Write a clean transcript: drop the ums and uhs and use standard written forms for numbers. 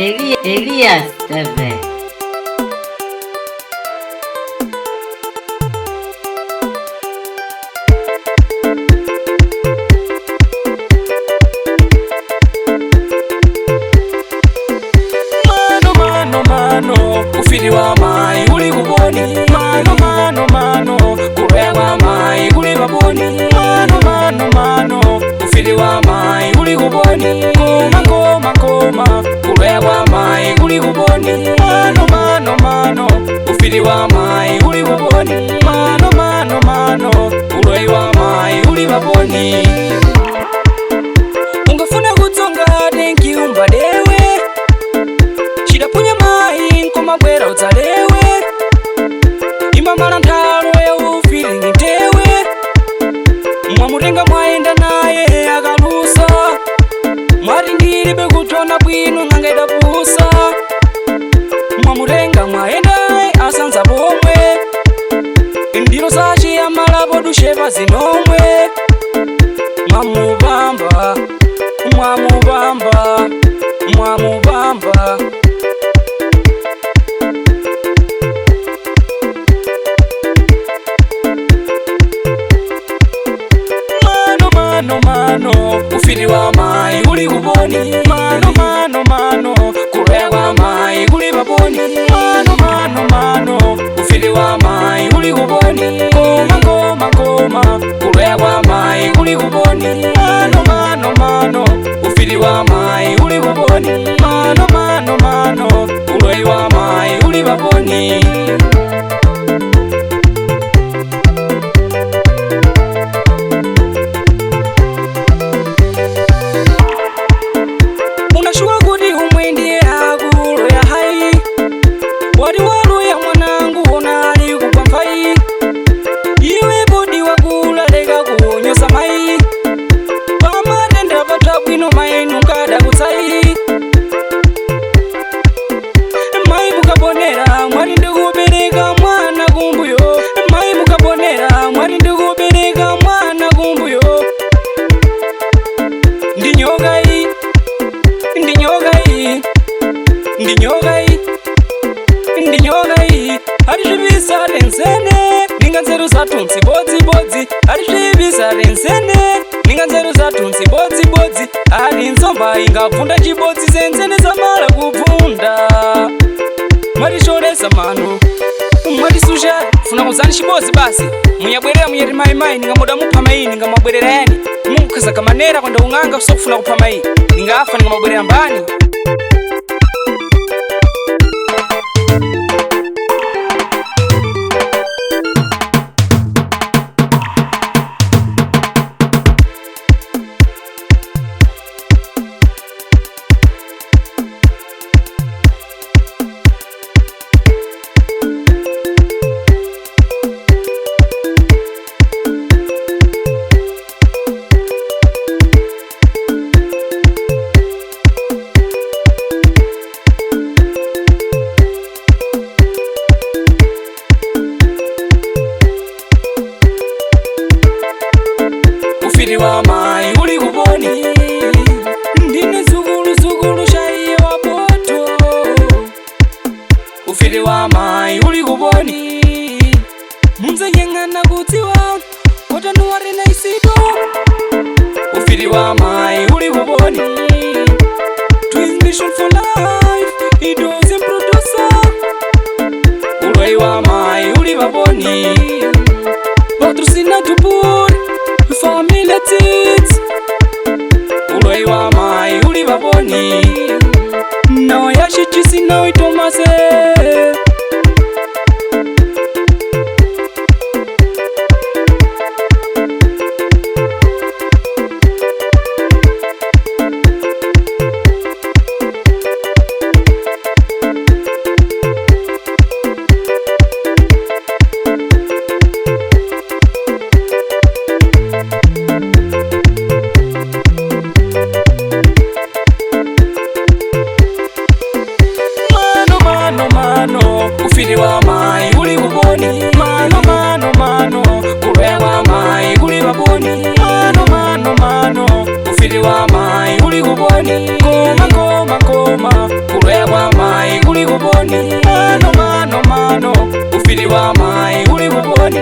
Elias TV. Ufiri wa mai uli kuboni, mano kurewa mai uli baboni, mano ufiri wa mai uli kuboni, koma kurewa mai uli kuboni, mano ufiri wa mai uli kuboni, mano kurewa mai uli baboni. Ungafuna kutsonga denki umbadewe, shida punya mai komabwera udzalewe, imba malantalo ya ufiri nitewe, mwamutenga mwaenda naye akalusa, mwati ndilibe kutona bwino ngangaida pusa, mwamutenga mwaenda asanza pomwe, ndilo sachi ya malapo dushepa zinomwe, mwamubamba mano ufiri wa mai uli kuboni, mano kurewa mai uli baboni, mano ufiri wa mai uli kuboni, koma kurewa mai uli kuboni, mano ufiri wa mai uli kuboni, mano kurewa mai uli baboni. Ndinyogai arishibisa lensene ninga nzeru zatunsi bodzi arishibisa lensene ninga nzeru zatunsi bodzi ari nzomba ingapfunda chibodzi zenzene zamala kupfunda marishoresa mano marisusha funa kuzani chibodzi basi munyabwerera munyeri mai ninga moda mupha mai ninga mabwerera yani mukaza kamanera kwenda unganga sokufuna kupha mai ninga afa ninga mabwerera mbani. Ufiri wa mai uli kuboni, ndine zugulu shaiye wa poto. Ufiri wa mai uli kuboni, mze nyengana kutiwa kotanu warena isito. Ufiri wa mai uli kuboni, Twins Mission for life, idozi producer. Uloi wa mai uli baboni, patrocina tupuri family tits. Uloi wa mai uli baboni, no yashichisi no itomase. Ufiri wa mai uli kuboni, mano kurewa mai uli baboni, mano ufiti wa mai uli kuponi. Koma koma koma kulwela kwa mai kuli kuponi. Mano mano mano ufiti wa mai uli kuponi.